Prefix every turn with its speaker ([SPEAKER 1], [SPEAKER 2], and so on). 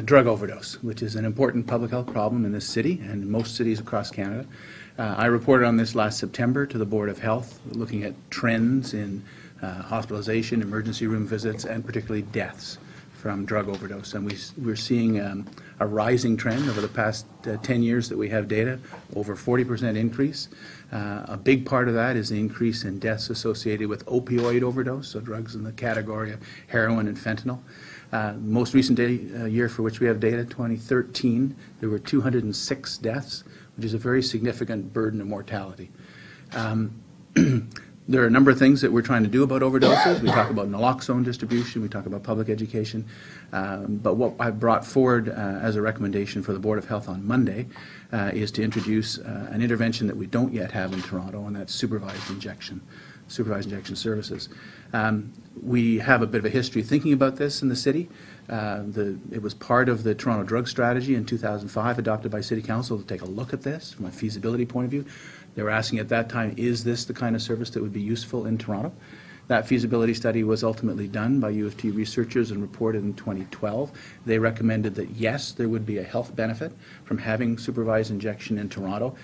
[SPEAKER 1] drug overdose, which is an important public health problem in this city and most cities across Canada. I reported on this last September to the Board of Health, looking at trends in hospitalization, emergency room visits, and particularly deaths from drug overdose. And we're seeing a rising trend over the past 10 years that we have data, over 40% increase. A big part of that is the increase in deaths associated with opioid overdose, so drugs in the category of heroin and fentanyl. Most recent year for which we have data, 2013, there were 206 deaths, which is a very significant burden of mortality. There are a number of things that we're trying to do about overdoses. We talk about naloxone distribution, we talk about public education, but what I brought forward as a recommendation for the Board of Health on Monday is to introduce an intervention that we don't yet have in Toronto, and that's supervised injection services. We have a bit of a history thinking about this in the city. It was part of the Toronto Drug Strategy in 2005, adopted by City Council, to take a look at this from a feasibility point of view. They were asking at that time, is this the kind of service that would be useful in Toronto? That feasibility study was ultimately done by U of T researchers and reported in 2012. They recommended that yes, there would be a health benefit from having supervised injection in Toronto.